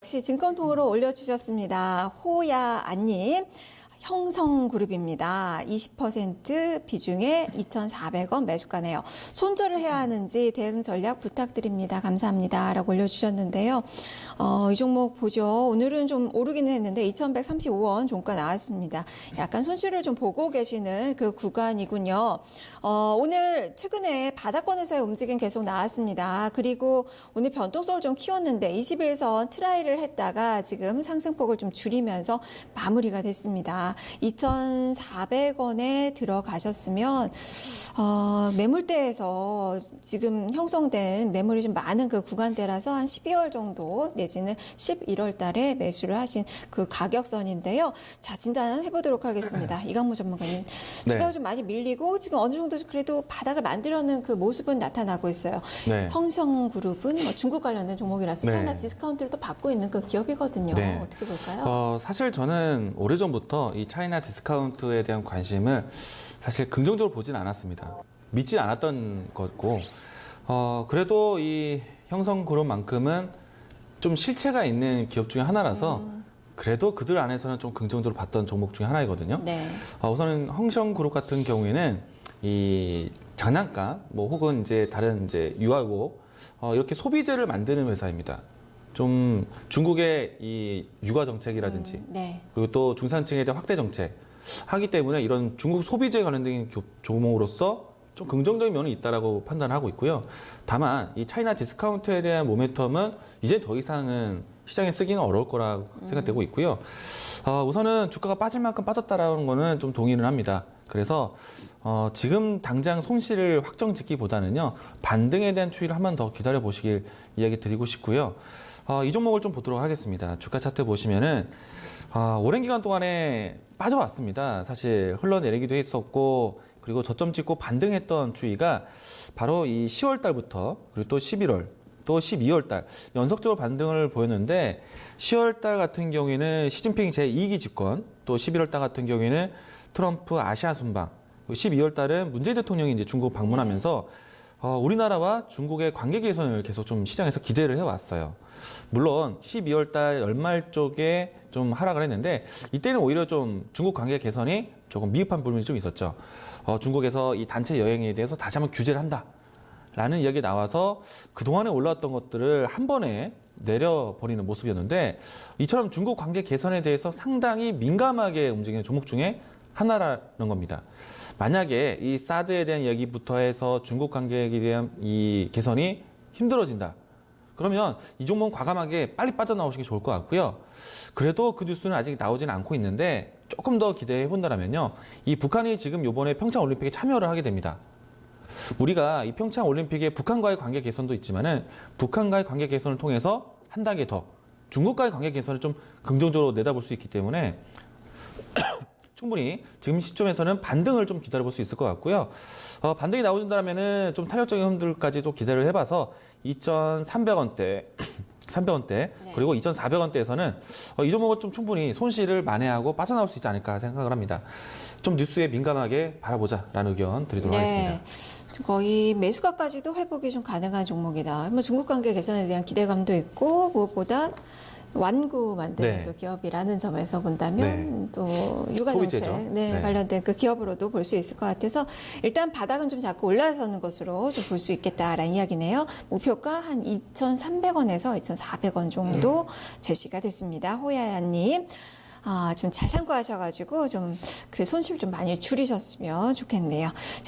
역시 증권통으로 올려주셨습니다. 호야안님. 형성그룹입니다. 20% 비중에 2,400원 매수가네요. 손절을 해야 하는지 대응 전략 부탁드립니다. 감사합니다. 라고 올려주셨는데요. 이 종목 보죠. 오늘은 좀 오르기는 했는데 2,135원 종가 나왔습니다. 약간 손실을 좀 보고 계시는 그 구간이군요. 오늘 최근에 바닥권에서의 움직임 계속 나왔습니다. 그리고 오늘 변동성을 좀 키웠는데 21선 트라이를 했다가 지금 상승폭을 좀 줄이면서 마무리가 됐습니다. 2,400원에 들어가셨으면 매물대에서 지금 형성된 매물이 좀 많은 그 구간대라서 한 12월 정도 내지는 11월 달에 매수를 하신 그 가격선인데요. 자, 진단해 보도록 하겠습니다. 이강무 전문가님. 주가가 좀 많이 밀리고 지금 어느 정도 그래도 바닥을 만들어낸 그 모습은 나타나고 있어요. 네. 형성그룹은 뭐 중국 관련된 종목이라서 네. 차이나 디스카운트를 또 받고 있는 그 기업이거든요. 네. 어떻게 볼까요? 사실 저는 오래전부터 이 차이나 디스카운트에 대한 관심을 사실 긍정적으로 보진 않았습니다. 믿지 않았던 거고, 그래도 이 형성그룹만큼은 좀 실체가 있는 기업 중에 하나라서 그래도 그들 안에서는 좀 긍정적으로 봤던 종목 중에 하나이거든요. 네. 우선은 형성그룹 같은 경우에는 이 장난감, 뭐 혹은 이제 다른 이제 유아복, 이렇게 소비재를 만드는 회사입니다. 좀 중국의 이 육아 정책이라든지 네. 그리고 또 중산층에 대한 확대 정책 하기 때문에 이런 중국 소비재 관련된 종목으로서 좀 긍정적인 면이 있다라고 판단하고 있고요. 다만 이 차이나 디스카운트에 대한 모멘텀은 이제 더 이상은 시장에 쓰기는 어려울 거라고 생각되고 있고요. 우선은 주가가 빠질 만큼 빠졌다라는 거는 좀 동의를 합니다. 그래서 지금 당장 손실을 확정 짓기보다는요, 반등에 대한 추이를 한 번 더 기다려 보시길 이야기 드리고 싶고요. 이 종목을 좀 보도록 하겠습니다. 주가 차트 보시면은 오랜 기간 동안에 빠져왔습니다. 사실 흘러내리기도 했었고, 그리고 저점 찍고 반등했던 추이가 바로 이 10월 달부터 그리고 또 11월 또 12월 달 연속적으로 반등을 보였는데, 10월 달 같은 경우에는 시진핑 제2기 집권, 또 11월 달 같은 경우에는 트럼프 아시아 순방, 12월 달은 문재인 대통령이 이제 중국 방문하면서 우리나라와 중국의 관계 개선을 계속 좀 시장에서 기대를 해왔어요. 물론 12월 달 연말 쪽에 좀 하락을 했는데, 이때는 오히려 좀 중국 관계 개선이 조금 미흡한 부분이 좀 있었죠. 중국에서 이 단체 여행에 대해서 다시 한번 규제를 한다라는 이야기 나와서 그동안에 올라왔던 것들을 한 번에 내려버리는 모습이었는데, 이처럼 중국 관계 개선에 대해서 상당히 민감하게 움직이는 종목 중에 하나라는 겁니다. 만약에 이 사드에 대한 이야기부터 해서 중국 관계에 대한 이 개선이 힘들어진다, 그러면 이 종목은 과감하게 빨리 빠져나오시기 좋을 것 같고요. 그래도 그 뉴스는 아직 나오지는 않고 있는데, 조금 더 기대해 본다면요, 이 북한이 지금 이번에 평창올림픽에 참여를 하게 됩니다. 우리가 이 평창올림픽에 북한과의 관계 개선도 있지만은, 북한과의 관계 개선을 통해서 한 단계 더 중국과의 관계 개선을 좀 긍정적으로 내다볼 수 있기 때문에 충분히 지금 시점에서는 반등을 좀 기다려볼 수 있을 것 같고요. 반등이 나오신다면은 좀 탄력적인 흐름들까지도 기대를 해봐서 2,300원대, 300원대, 네. 그리고 2,400원대에서는 이 종목은 좀 충분히 손실을 만회하고 빠져나올 수 있지 않을까 생각을 합니다. 좀 뉴스에 민감하게 바라보자라는 의견 드리도록 하겠습니다. 거의 매수가까지도 회복이 좀 가능한 종목이다. 뭐 중국 관계 개선에 대한 기대감도 있고, 무엇보다 완구 만드는 또 기업이라는 점에서 본다면 또 육아 정책 관련된 그 기업으로도 볼 수 있을 것 같아서, 일단 바닥은 좀 자꾸 올라서는 것으로 좀 볼 수 있겠다라는 이야기네요. 목표가 한 2,300원에서 2,400원 정도 제시가 됐습니다. 호야야님. 좀 잘 참고하셔가지고 좀 그래 손실 좀 많이 줄이셨으면 좋겠네요. 자.